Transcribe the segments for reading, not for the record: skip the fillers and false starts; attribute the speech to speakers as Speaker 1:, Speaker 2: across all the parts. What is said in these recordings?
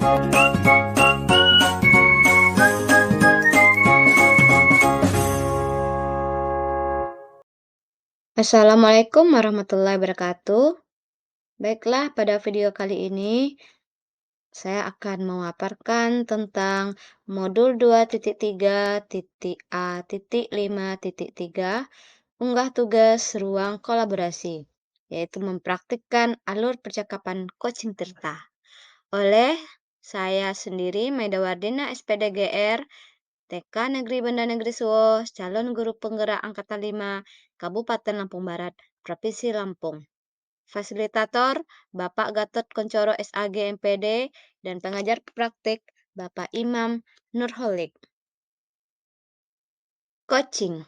Speaker 1: Assalamualaikum warahmatullahi wabarakatuh. Baiklah, pada video kali ini saya akan memaparkan tentang modul 2.3.A.5.3 unggah tugas ruang kolaborasi, yaitu mempraktikkan alur percakapan coaching Tirta. Oleh saya sendiri, Maida Wardina, SPDGR, TK Negeri Banda Negeri Suwo, calon guru penggerak Angkatan 5, Kabupaten Lampung Barat, Provinsi Lampung. Fasilitator Bapak Gatot Koncoro SAG MPD dan pengajar praktik Bapak Imam Nurholik. Coaching.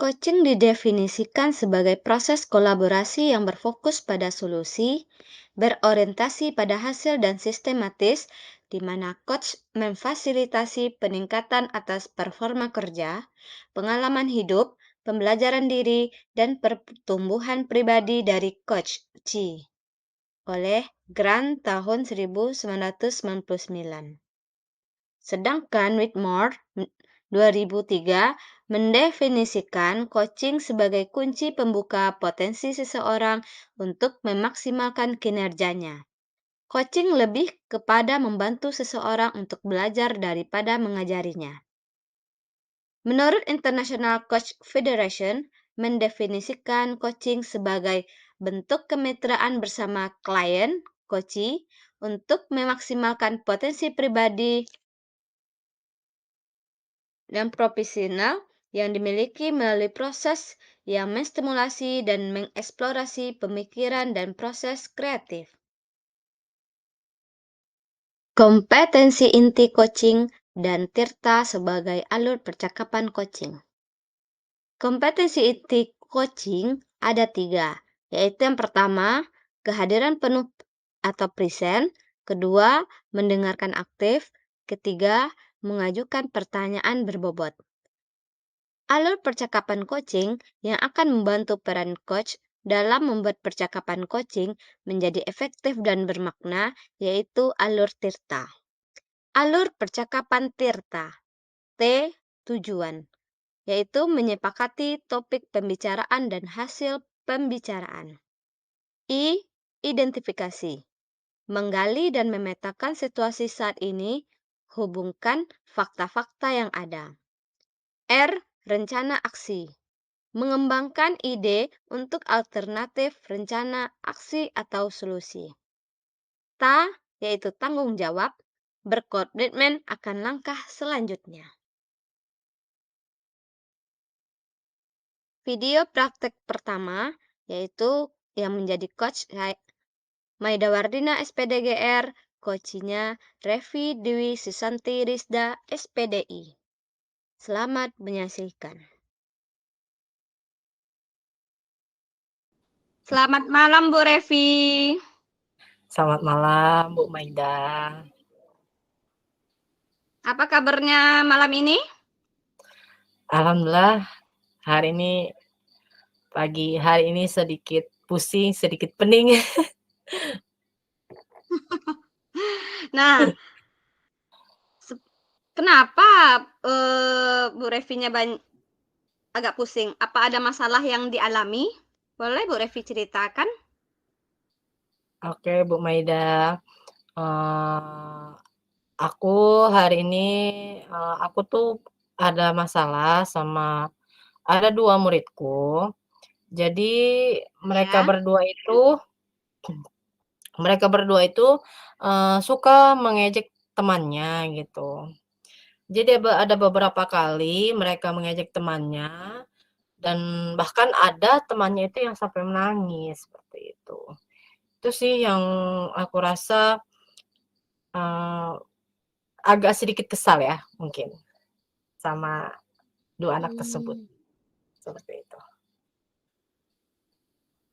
Speaker 1: Coaching didefinisikan sebagai proses kolaborasi yang berfokus pada solusi, berorientasi pada hasil dan sistematis, di mana coach memfasilitasi peningkatan atas performa kerja, pengalaman hidup, pembelajaran diri, dan pertumbuhan pribadi dari coach oleh Grant tahun 1999. Sedangkan Whitmore 2003 mendefinisikan coaching sebagai kunci pembuka potensi seseorang untuk memaksimalkan kinerjanya. Coaching lebih kepada membantu seseorang untuk belajar daripada mengajarinya. Menurut International Coach Federation, mendefinisikan coaching sebagai bentuk kemitraan bersama klien, coachee, untuk memaksimalkan potensi pribadi dan profesional yang dimiliki melalui proses yang menstimulasi dan mengeksplorasi pemikiran dan proses kreatif. Kompetensi inti coaching dan Tirta sebagai alur percakapan coaching. Kompetensi inti coaching ada 3, yaitu yang pertama, kehadiran penuh atau present, kedua, mendengarkan aktif, ketiga, mengajukan pertanyaan berbobot. Alur percakapan coaching yang akan membantu peran coach dalam membuat percakapan coaching menjadi efektif dan bermakna, yaitu alur Tirta. Alur percakapan Tirta. T. Tujuan, yaitu menyepakati topik pembicaraan dan hasil pembicaraan. I. Identifikasi, menggali dan memetakan situasi saat ini, hubungkan fakta-fakta yang ada. R. Rencana aksi, mengembangkan ide untuk alternatif rencana aksi atau solusi. Ta, yaitu tanggung jawab, berkomitmen akan langkah selanjutnya. Video praktek pertama, yaitu yang menjadi coach Maida Wardina SPDGR, coachnya Revi Dewi Susanti Rizda SPDI. Selamat menyaksikan. Selamat malam Bu Revi.
Speaker 2: Selamat malam Bu Maida.
Speaker 1: Apa kabarnya malam ini?
Speaker 2: Alhamdulillah pagi hari ini sedikit pusing, sedikit pening.
Speaker 1: Nah, kenapa Bu Revinya agak pusing? Apa ada masalah yang dialami? Boleh Bu Revi ceritakan?
Speaker 2: Oke Bu Maida, aku hari ini aku tuh ada masalah sama ada 2 muridku. Jadi mereka
Speaker 1: Ya.
Speaker 2: berdua itu suka mengejek temannya gitu. Jadi ada beberapa kali mereka mengejek temannya dan bahkan ada temannya itu yang sampai menangis, seperti itu. Itu sih yang aku rasa, agak sedikit kesal ya mungkin, sama 2 anak tersebut, seperti itu.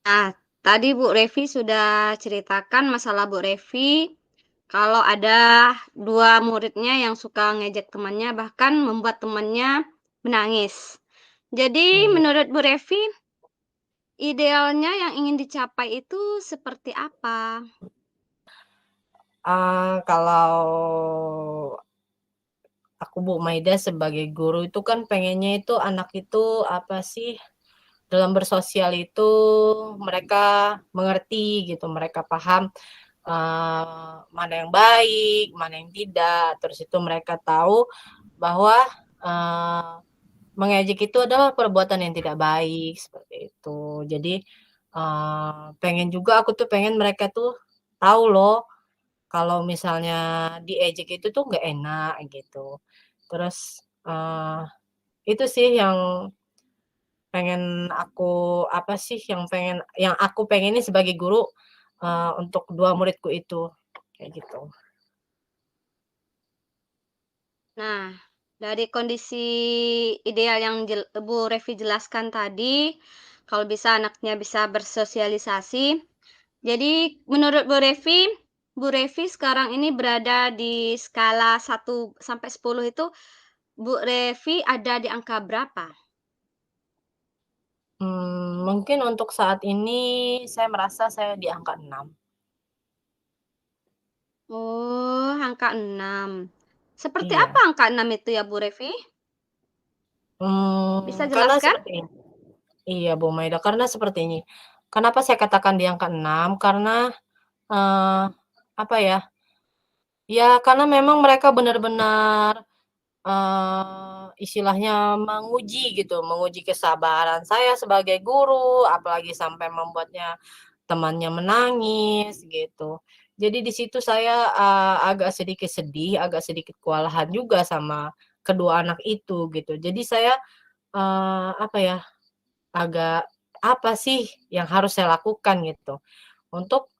Speaker 1: Nah, tadi Bu Revi sudah ceritakan masalah Bu Revi, kalau ada 2 muridnya yang suka ngejek temannya, bahkan membuat temannya menangis. Jadi
Speaker 2: Iya.
Speaker 1: menurut Bu Revi, idealnya yang ingin dicapai itu seperti apa?
Speaker 2: Kalau aku, Bu Maida, sebagai guru itu kan pengennya itu anak itu, apa sih, dalam bersosial itu mereka mengerti gitu, mereka paham, mana yang baik, mana yang tidak, terus itu mereka tahu bahwa, eee, mengejek itu adalah perbuatan yang tidak baik, seperti itu. Jadi, pengen juga aku tuh pengen mereka tuh tahu loh, kalau misalnya diejek itu tuh nggak enak gitu. Terus, itu sih yang pengen aku apa sih, yang aku pengenin sebagai guru, untuk 2 muridku itu, kayak gitu.
Speaker 1: Nah, dari kondisi ideal yang Bu Revi jelaskan tadi, kalau bisa anaknya bisa bersosialisasi. Jadi menurut Bu Revi sekarang ini berada di skala 1 sampai 10 itu, Bu Revi ada di angka berapa?
Speaker 2: Mungkin untuk saat ini saya merasa saya di angka 6.
Speaker 1: Oh, angka 6. Seperti apa
Speaker 2: Iya,
Speaker 1: angka 6 itu ya Bu Revi? Bisa
Speaker 2: karena
Speaker 1: jelaskan?
Speaker 2: seperti ini, iya, Bu Maida, karena seperti ini, kenapa saya katakan di angka 6, karena, eee, apa ya, ya karena memang mereka benar-benar, istilahnya menguji gitu, menguji kesabaran saya sebagai guru, apalagi sampai membuatnya temannya menangis gitu. Jadi di situ saya, agak sedikit sedih, agak sedikit kewalahan juga sama kedua anak itu gitu. Jadi saya, apa ya, agak apa sih yang harus saya lakukan gitu untuk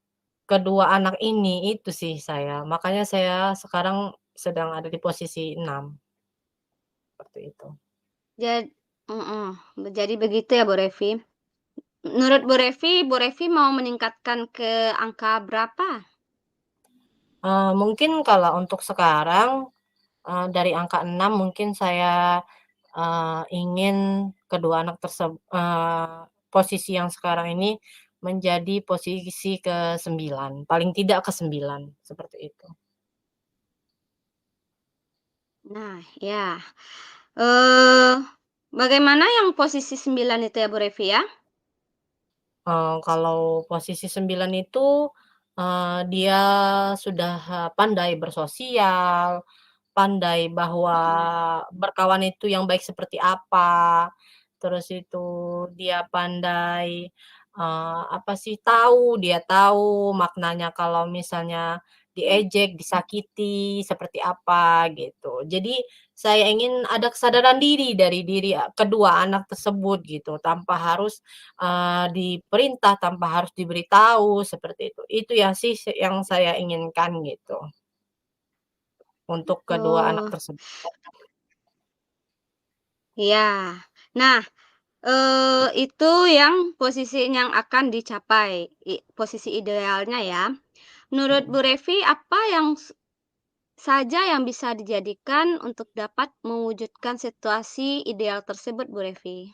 Speaker 2: kedua anak ini, itu sih saya. Makanya saya sekarang sedang ada di posisi 6, seperti itu.
Speaker 1: Jad heeh, jadi begitu ya Bu Revi. Menurut Bu Revi mau meningkatkan ke angka berapa?
Speaker 2: Mungkin kalau untuk sekarang, dari angka 6 mungkin saya, ingin kedua anak posisi yang sekarang ini menjadi posisi ke-9, paling tidak ke-9, seperti itu.
Speaker 1: Nah, ya. Eee, Bagaimana yang posisi 9 itu ya Bu Revi ya?
Speaker 2: Kalau posisi 9 itu, dia sudah, pandai bersosial, pandai bahwa
Speaker 1: Mhm.
Speaker 2: berkawan itu yang baik seperti apa, terus itu dia pandai, apa sih, dia tahu maknanya kalau misalnya diejek, disakiti seperti apa gitu. Jadi saya ingin ada kesadaran diri dari kedua anak tersebut gitu, tanpa harus, diperintah, tanpa harus diberitahu, seperti itu. Itu ya sih yang saya inginkan gitu, untuk kedua anak
Speaker 1: Oh,
Speaker 2: tersebut.
Speaker 1: iya. Nah, itu yang posisi yang akan dicapai, posisi idealnya ya. Menurut Bu
Speaker 2: Mhm.
Speaker 1: Revi, apa yang saja yang bisa dijadikan untuk dapat mewujudkan situasi ideal tersebut, Bu Revi?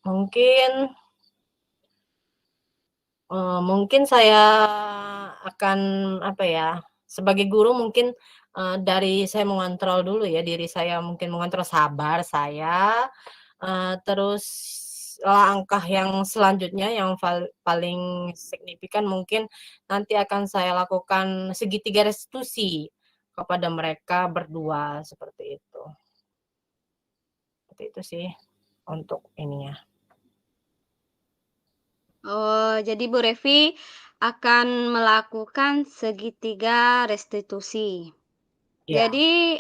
Speaker 2: Mungkin, mungkin saya akan, apa ya, sebagai guru mungkin, dari saya mengontrol dulu ya, diri saya mungkin mengontrol sabar saya, terus langkah yang selanjutnya yang paling signifikan mungkin nanti akan saya lakukan segitiga restitusi kepada mereka berdua, seperti itu sih untuk ininya.
Speaker 1: Oh, jadi Bu Revi akan melakukan segitiga restitusi.
Speaker 2: Iya,
Speaker 1: Jadi,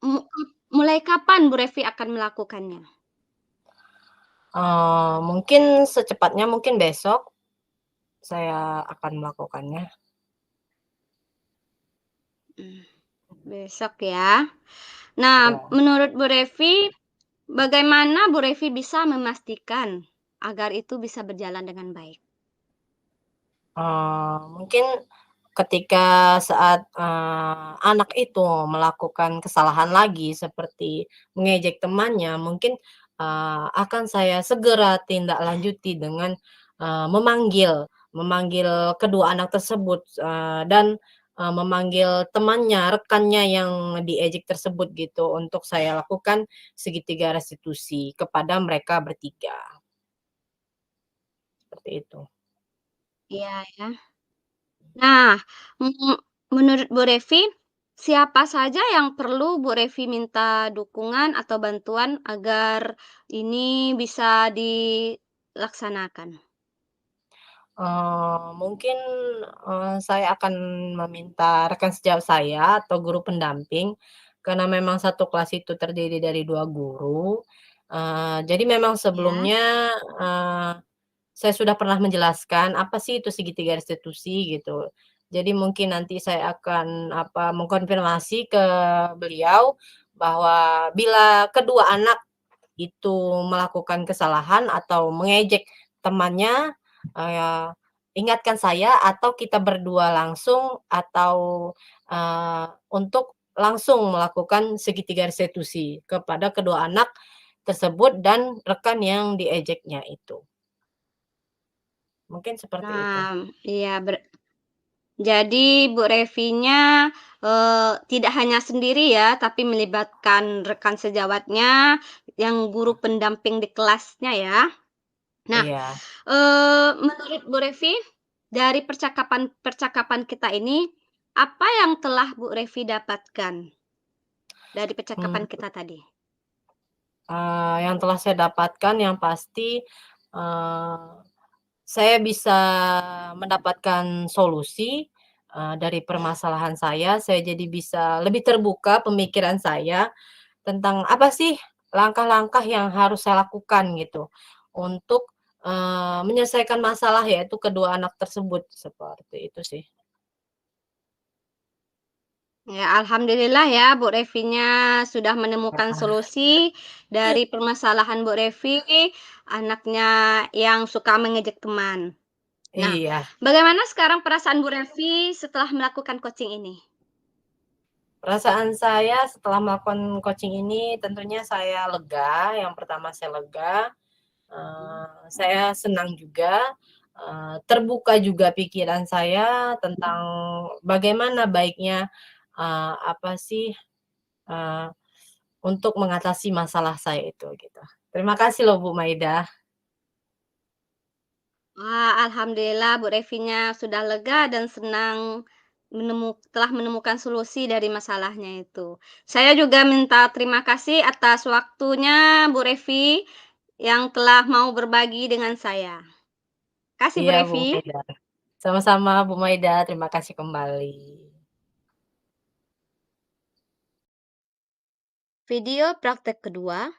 Speaker 1: mu mulai kapan Bu Revi akan melakukannya?
Speaker 2: mungkin secepatnya, mungkin besok saya akan melakukannya.
Speaker 1: Mmm, besok ya. Nah,
Speaker 2: Ya,
Speaker 1: menurut Bu Revi, bagaimana Bu Revi bisa memastikan agar itu bisa berjalan dengan baik?
Speaker 2: mungkin ketika saat, anak itu melakukan kesalahan lagi seperti mengejek temannya, mungkin, akan saya segera tindak lanjuti dengan, memanggil. memanggil kedua anak tersebut, dan, memanggil temannya, rekannya yang diejek tersebut gitu, untuk saya lakukan segitiga restitusi kepada mereka bertiga, seperti itu.
Speaker 1: Iya ya. Nah, menurut Bu Revi, siapa saja yang perlu Bu Revi minta dukungan atau bantuan agar ini bisa dilaksanakan?
Speaker 2: Mungkin, saya akan meminta rekan sejawat saya atau guru pendamping, karena memang satu kelas itu terdiri dari 2 guru, jadi memang
Speaker 1: Ya.
Speaker 2: sebelumnya, saya sudah pernah menjelaskan apa sih itu segitiga restitusi gitu. Jadi mungkin nanti saya akan, mengkonfirmasi ke beliau bahwa bila kedua anak itu melakukan kesalahan atau mengejek temannya, eee, ingatkan saya atau kita berdua langsung atau, untuk langsung melakukan segitiga restitusi kepada kedua anak tersebut dan rekan yang diejeknya itu. Mungkin seperti itu.
Speaker 1: Nah, iya jadi Bu Revinya, tidak hanya sendiri ya, tapi melibatkan rekan sejawatnya yang guru pendamping di kelasnya ya. Nah,
Speaker 2: Iya,
Speaker 1: menurut Bu Revi, dari percakapan kita ini, apa yang telah Bu Revi dapatkan dari percakapan
Speaker 2: mmm,
Speaker 1: kita tadi?
Speaker 2: yang telah saya dapatkan yang pasti, eee, saya bisa mendapatkan solusi, dari permasalahan saya jadi bisa lebih terbuka pemikiran saya tentang apa sih langkah-langkah yang harus saya lakukan gitu, untuk, menyelesaikan masalah yaitu kedua anak tersebut, seperti itu sih.
Speaker 1: Ya, alhamdulillah ya Bu Revinya sudah menemukan solusi dari permasalahan Bu Revi, anaknya yang suka mengejek teman. Nah,
Speaker 2: Iya.
Speaker 1: bagaimana sekarang perasaan Bu Revi setelah melakukan coaching ini?
Speaker 2: Perasaan saya setelah melakukan coaching ini tentunya saya lega, yang pertama saya lega, saya senang juga, terbuka juga pikiran saya tentang bagaimana baiknya, apa sih, eee, untuk mengatasi masalah saya itu gitu. Terima kasih loh Bu Maida.
Speaker 1: Wah, alhamdulillah Bu Revinya sudah lega dan senang telah menemukan solusi dari masalahnya itu. Saya juga minta terima kasih atas waktunya Bu Revi yang telah mau berbagi dengan saya. Kasih Bu
Speaker 2: Iya Bu
Speaker 1: Revi.
Speaker 2: Maida. Sama-sama Bu Maida, terima kasih kembali.
Speaker 1: Video praktek kedua,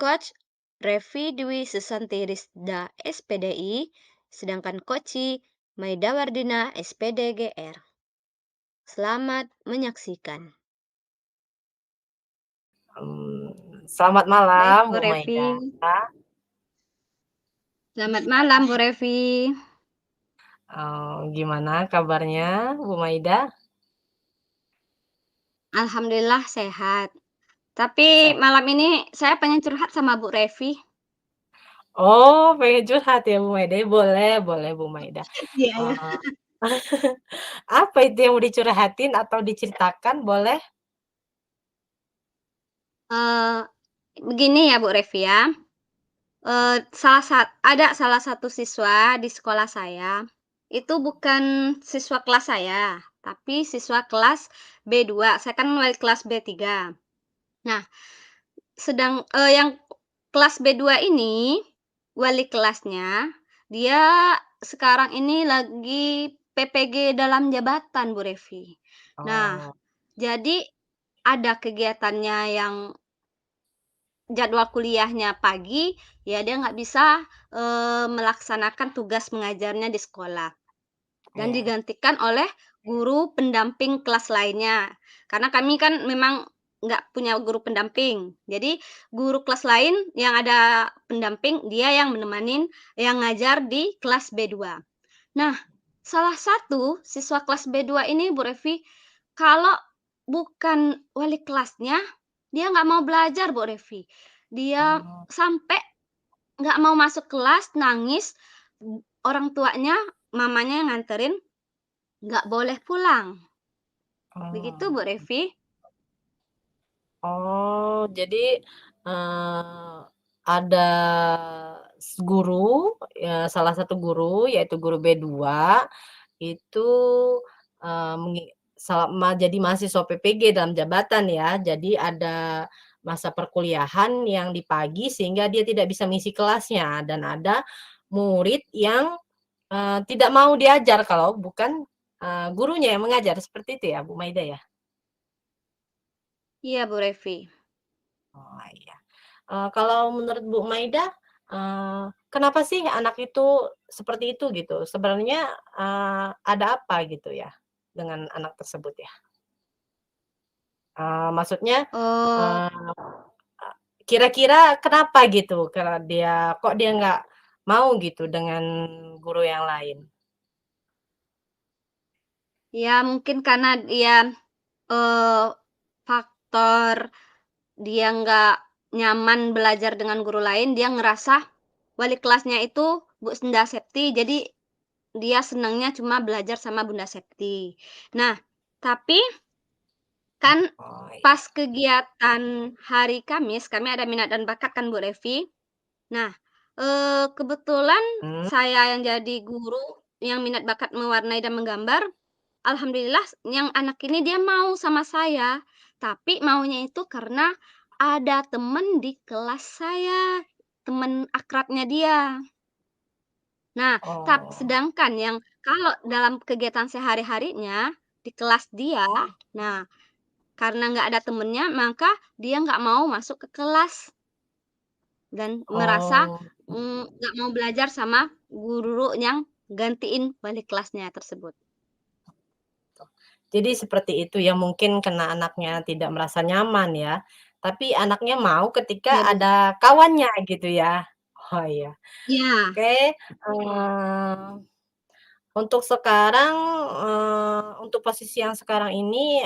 Speaker 1: Coach Revi Dwi Susanti Risda SPDI, sedangkan Koci Maida Wardina SPDGR. Selamat menyaksikan.
Speaker 2: Selamat
Speaker 1: Baik,
Speaker 2: malam
Speaker 1: Bu
Speaker 2: Bu
Speaker 1: Revi.
Speaker 2: Maida.
Speaker 1: Selamat malam, Bu Revi.
Speaker 2: Gimana kabarnya Bu Maida?
Speaker 1: Alhamdulillah sehat. Tapi
Speaker 2: Sehat.
Speaker 1: malam ini saya pengen curhat sama Bu Revi.
Speaker 2: Oh, pengen curhat ya Bu Maida? Boleh boleh Bu Maida.
Speaker 1: Iya ya.
Speaker 2: Eee, apa itu yang mau dicurhatin atau diceritakan boleh?
Speaker 1: Eee, begini ya Bu Revi ya, ada salah satu siswa di sekolah saya, itu bukan siswa kelas saya, tapi siswa kelas B2, saya kan wali kelas B3. Nah, yang kelas B2 ini, wali kelasnya, dia sekarang ini lagi PPG dalam jabatan, Bu Revi. Nah,
Speaker 2: Oh,
Speaker 1: jadi ada kegiatannya yang jadwal kuliahnya pagi, ya dia nggak bisa, melaksanakan tugas mengajarnya di sekolah. Dan
Speaker 2: iya.
Speaker 1: digantikan oleh guru pendamping kelas lainnya. Karena kami kan memang nggak punya guru pendamping. Jadi guru kelas lain yang ada pendamping, dia yang yang ngajar di kelas B2. Nah, salah satu siswa kelas B2 ini Bu Revi, kalau bukan wali kelasnya, dia nggak mau belajar Bu Revi. Dia
Speaker 2: Oh,
Speaker 1: sampai nggak mau masuk kelas, nangis, orang tuanya mamanya yang nganterin, nggak boleh pulang. Begitu
Speaker 2: Oh.
Speaker 1: Bu Revi.
Speaker 2: Oh, jadi, ada guru, ya salah satu guru, yaitu guru B2, itu, jadi mahasiswa PPG dalam jabatan ya. Jadi ada masa perkuliahan yang di pagi sehingga dia tidak bisa mengisi kelasnya dan ada murid yang, tidak mau diajar kalau bukan, gurunya yang mengajar, seperti itu ya, Bu Maida ya?
Speaker 1: Iya Bu Revi.
Speaker 2: Oh, iya. Kalau menurut Bu Maida, kenapa sih anak itu seperti itu gitu? Sebenarnya, ada apa gitu ya dengan anak tersebut ya? Maksudnya,
Speaker 1: Oh,
Speaker 2: eee, kira-kira kenapa gitu? Karena dia nggak mau gitu dengan guru yang lain?
Speaker 1: ya mungkin karena dia, eee, faktor dia nggak nyaman belajar dengan guru lain, dia ngerasa wali kelasnya itu Bunda Septi, jadi dia senangnya cuma belajar sama Bunda Septi. Nah, tapi kan
Speaker 2: Oh,
Speaker 1: pas
Speaker 2: iya.
Speaker 1: kegiatan hari Kamis, kami ada minat dan bakat kan Bu Revi. Nah, kebetulan
Speaker 2: Mmm,
Speaker 1: saya yang jadi guru yang minat bakat mewarnai dan menggambar, alhamdulillah yang anak ini dia mau sama saya, tapi maunya itu karena ada temen di kelas saya, temen akrabnya dia. Nah,
Speaker 2: oh,
Speaker 1: sedangkan yang kalau dalam kegiatan sehari-harinya di kelas dia, nah karena nggak ada temennya, maka dia nggak mau masuk ke kelas dan merasa,
Speaker 2: oh.
Speaker 1: nggak mau belajar sama guru yang gantiin wali kelasnya tersebut.
Speaker 2: Jadi seperti itu ya, mungkin karena anaknya tidak merasa nyaman ya, tapi anaknya mau ketika
Speaker 1: Iya, Bu.
Speaker 2: ada kawannya gitu ya? Oh iya,
Speaker 1: Iya,
Speaker 2: oke, untuk sekarang, untuk posisi yang sekarang ini,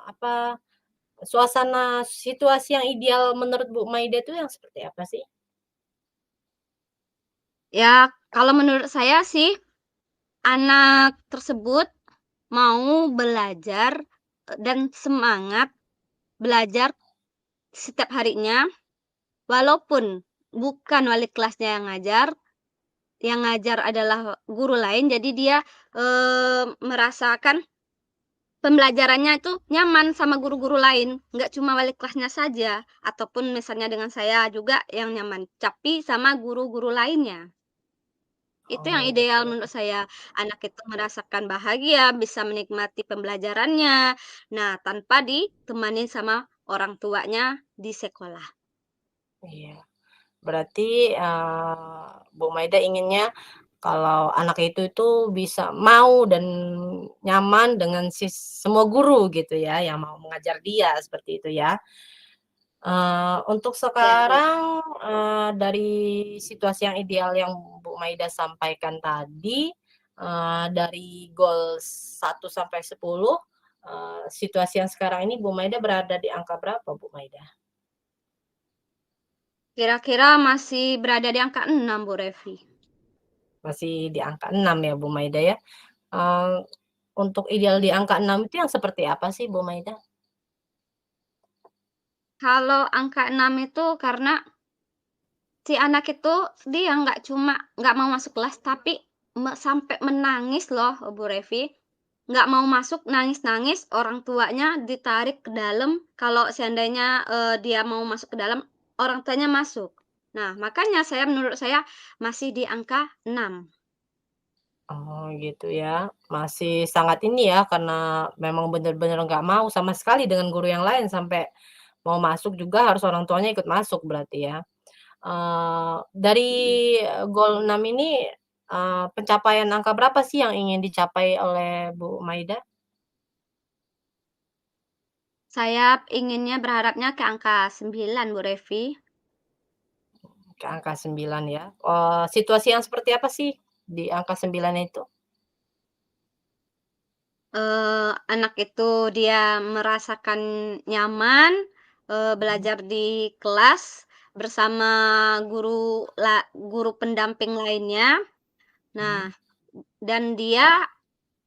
Speaker 2: apa, suasana situasi yang ideal menurut Bu Maida itu yang seperti apa sih?
Speaker 1: ya kalau menurut saya sih anak tersebut mau belajar, dan semangat belajar setiap harinya walaupun bukan wali kelasnya yang ngajar adalah guru lain, jadi dia, merasakan pembelajarannya itu nyaman sama guru-guru lain, nggak cuma wali kelasnya saja, ataupun misalnya dengan saya juga yang nyaman, tapi sama guru-guru lainnya. Itu yang
Speaker 2: Oh
Speaker 1: ideal
Speaker 2: gitu,
Speaker 1: menurut saya, anak itu merasakan bahagia, bisa menikmati pembelajarannya, nah tanpa ditemani sama orang tuanya di sekolah.
Speaker 2: iya. Berarti, Bu Maida inginnya kalau anak itu bisa mau dan nyaman dengan semua guru gitu ya, yang mau mengajar dia, seperti itu ya. Untuk
Speaker 1: Ya, Bu.
Speaker 2: sekarang, dari situasi yang ideal yang Bu Maida sampaikan tadi, dari goal 1 sampai 10, situasi yang sekarang ini Bu Maida berada di angka berapa Bu Maida?
Speaker 1: Kira-kira masih berada di angka 6 Bu Revi.
Speaker 2: Masih di angka 6 ya Bu Maida ya? Eee, untuk ideal di angka 6 itu yang seperti apa sih Bu Maida?
Speaker 1: Kalau angka 6 itu karena si anak itu dia nggak mau masuk kelas, tapi sampai menangis loh, Bu Revi. Nggak mau masuk, nangis-nangis, orang tuanya ditarik ke dalam, kalau seandainya, dia mau masuk ke dalam, orang tuanya masuk. Nah, makanya menurut saya masih di angka 6.
Speaker 2: Oh gitu ya, masih sangat ini ya, karena memang benar-benar nggak mau sama sekali dengan guru yang lain, sampai mau masuk juga harus orang tuanya ikut masuk berarti ya. Dari
Speaker 1: Mhm.
Speaker 2: goal 6 ini, pencapaian angka berapa sih yang ingin dicapai oleh Bu Maida?
Speaker 1: Saya inginnya berharapnya ke angka 9, Bu Revi.
Speaker 2: Ke angka 9 ya. Situasi yang seperti apa sih di angka 9 itu?
Speaker 1: Anak itu dia merasakan nyaman,
Speaker 2: Mhm,
Speaker 1: belajar di kelas bersama guru pendamping lainnya. Nah,
Speaker 2: mhm.
Speaker 1: dan dia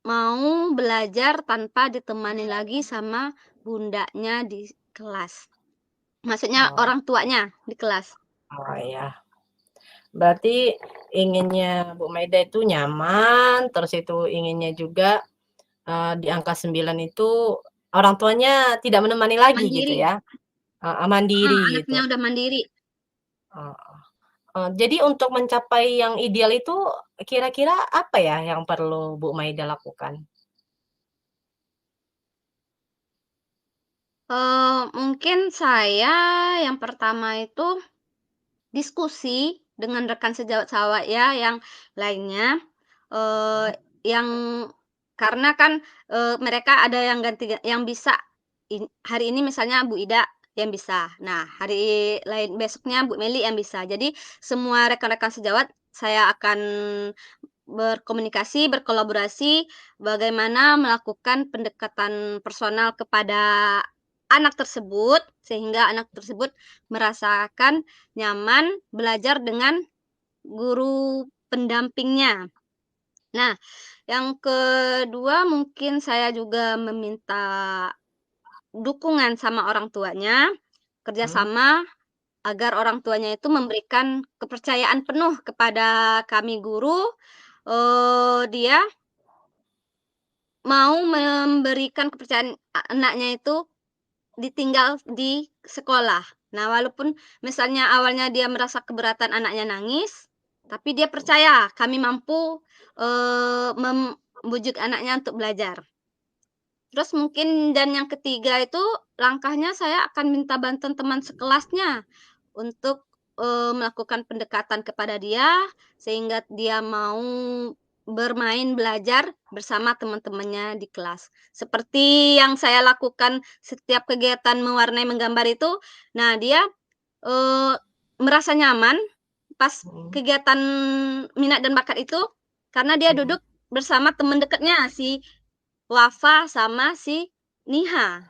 Speaker 1: mau belajar tanpa ditemani lagi sama bundanya di kelas. Maksudnya
Speaker 2: Oh
Speaker 1: orang tuanya di kelas.
Speaker 2: oh, iya. Berarti inginnya Bu Maida itu nyaman, terus itu inginnya juga, di angka 9 itu orang tuanya tidak menemani lagi gitu
Speaker 1: Mandiri,
Speaker 2: ya? Heeh, mandiri
Speaker 1: anaknya
Speaker 2: gitu.
Speaker 1: udah mandiri.
Speaker 2: Heeh. Jadi untuk mencapai yang ideal itu kira-kira apa ya yang perlu Bu Maida lakukan?
Speaker 1: Mungkin saya yang pertama itu diskusi dengan rekan sejawat saya yang lainnya, eee,
Speaker 2: Mhm,
Speaker 1: yang karena kan, mereka ada yang yang bisa hari ini misalnya Bu Ida yang bisa. Nah, hari lain besoknya Bu Meli yang bisa. Jadi semua rekan-rekan sejawat saya akan berkomunikasi, berkolaborasi, bagaimana melakukan pendekatan personal kepada anak tersebut, sehingga anak tersebut merasakan nyaman belajar dengan guru pendampingnya. Nah, yang kedua mungkin saya juga meminta dukungan sama orang tuanya,
Speaker 2: mhm.
Speaker 1: kerjasama agar orang tuanya itu memberikan kepercayaan penuh kepada kami guru, dia mau memberikan kepercayaan anaknya itu ditinggal di sekolah. Nah, walaupun misalnya awalnya dia merasa keberatan anaknya nangis, tapi dia percaya kami mampu, membujuk anaknya untuk belajar. Terus mungkin dan yang ketiga itu langkahnya saya akan minta bantuan teman sekelasnya untuk, melakukan pendekatan kepada dia, sehingga dia mau bermain, belajar bersama teman-temannya di kelas. Seperti yang saya lakukan setiap kegiatan mewarnai, menggambar itu, nah dia, eee, merasa nyaman pas
Speaker 2: Mhm
Speaker 1: kegiatan minat dan bakat itu, karena dia
Speaker 2: mhm.
Speaker 1: duduk bersama teman dekatnya, si Wafa sama si Niha.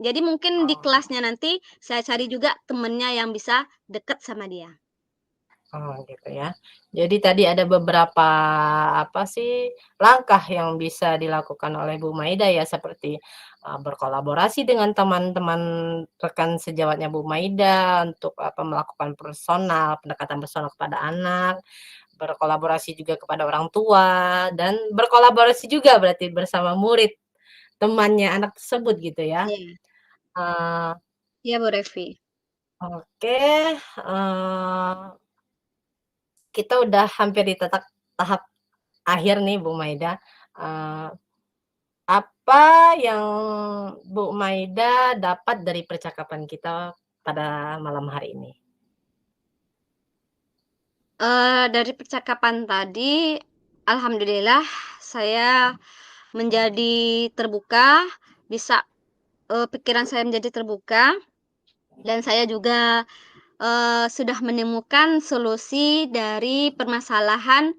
Speaker 1: Jadi mungkin di
Speaker 2: Oh.
Speaker 1: kelasnya nanti saya cari juga temennya yang bisa deket sama dia.
Speaker 2: Oh, gitu ya. Jadi tadi ada beberapa, apa sih, langkah yang bisa dilakukan oleh Bu Maida ya, seperti, berkolaborasi dengan teman-teman rekan sejawatnya Bu Maida untuk, melakukan pendekatan personal kepada anak, berkolaborasi juga kepada orang tua, dan berkolaborasi juga berarti bersama murid, temannya anak tersebut gitu ya.
Speaker 1: Iya.
Speaker 2: Eee,
Speaker 1: Iya, Bu Revi.
Speaker 2: oke, kita udah hampir di tahap akhir nih Bu Maida, eee, apa yang Bu Maida dapat dari percakapan kita pada malam hari ini?
Speaker 1: Dari percakapan tadi, alhamdulillah saya menjadi terbuka, bisa pikiran saya menjadi terbuka dan saya juga, sudah menemukan solusi dari permasalahan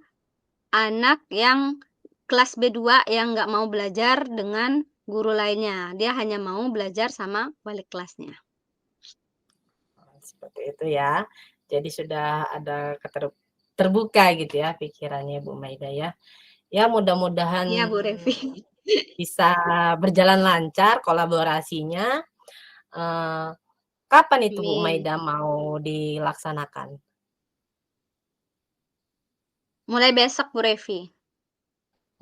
Speaker 1: anak yang kelas B2 yang nggak mau belajar dengan guru lainnya. Dia hanya mau belajar sama wali kelasnya.
Speaker 2: Seperti itu ya. Jadi sudah ada terbuka gitu ya pikirannya Bu Maida ya. Ya mudah-mudahan
Speaker 1: Iya, Bu Revi.
Speaker 2: bisa berjalan lancar kolaborasinya, eee, kapan itu Bu
Speaker 1: Amin.
Speaker 2: Maida mau dilaksanakan?
Speaker 1: Mulai besok, Bu Revi.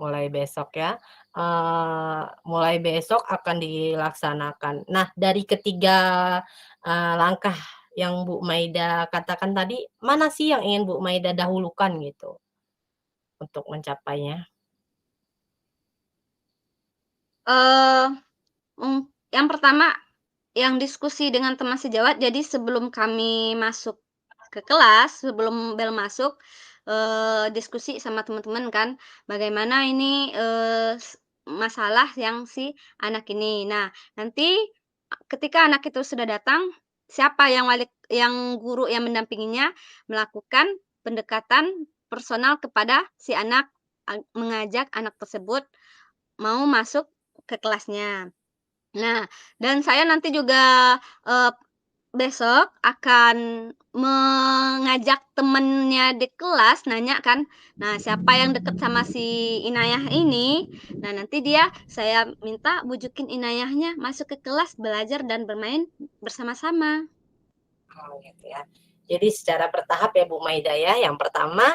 Speaker 2: Mulai besok ya, mulai besok akan dilaksanakan. Nah, dari ketiga, langkah yang Bu Maida katakan tadi, mana sih yang ingin Bu Maida dahulukan gitu, untuk mencapainya?
Speaker 1: Eee, yang pertama, yang diskusi dengan teman sejawat, jadi sebelum kami masuk ke kelas, sebelum bel masuk, diskusi sama teman-teman kan, bagaimana ini, masalah yang si anak ini. Nah, nanti ketika anak itu sudah datang, siapa yang guru yang mendampinginya melakukan pendekatan personal kepada si anak, mengajak anak tersebut mau masuk ke kelasnya. Nah, dan saya nanti juga, eee, besok akan mengajak temennya di kelas nanya kan, nah siapa yang deket sama si Inayah ini, nah nanti saya minta bujukin Inayahnya masuk ke kelas belajar dan bermain bersama-sama.
Speaker 2: Oh gitu ya. Jadi secara bertahap ya Bu Maida ya, yang pertama,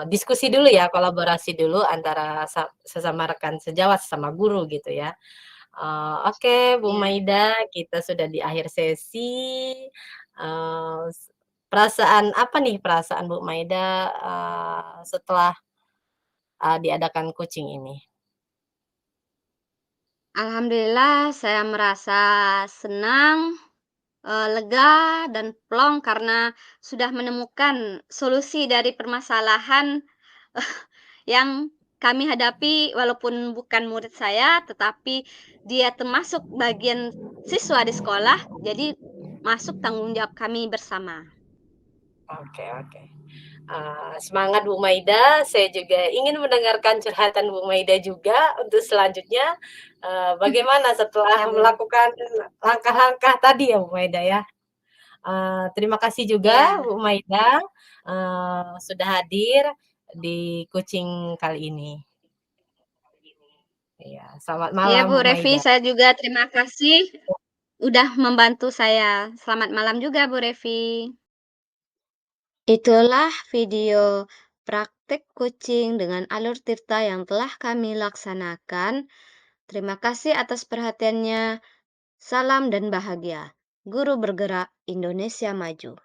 Speaker 2: diskusi dulu ya, kolaborasi dulu antara sesama rekan sejawat, sesama guru gitu ya. Oke Bu
Speaker 1: Iya.
Speaker 2: Maida, kita sudah di akhir sesi, eee, perasaan apa nih perasaan Bu Maida, setelah, diadakan coaching ini?
Speaker 1: Alhamdulillah saya merasa senang, lega dan plong karena sudah menemukan solusi dari permasalahan yang kami hadapi walaupun bukan murid saya, tetapi dia termasuk bagian siswa di sekolah, jadi masuk tanggung jawab kami bersama.
Speaker 2: Oke oke. Semangat Bu Maida, saya juga ingin mendengarkan curhatan Bu Maida juga untuk selanjutnya, bagaimana setelah
Speaker 1: Ya, Bu.
Speaker 2: melakukan langkah-langkah tadi ya Bu Maida ya. Terima kasih juga
Speaker 1: Iya.
Speaker 2: Bu Maida, sudah hadir di coaching kali ini. Iya, selamat
Speaker 1: Iya,
Speaker 2: malam
Speaker 1: Bu
Speaker 2: Bu
Speaker 1: Revi,
Speaker 2: Maida.
Speaker 1: saya juga terima kasih udah membantu saya. Selamat malam juga, Bu Revi. Itulah video praktek kucing dengan alur tirta yang telah kami laksanakan. Terima kasih atas perhatiannya. Salam dan bahagia. Guru bergerak Indonesia maju.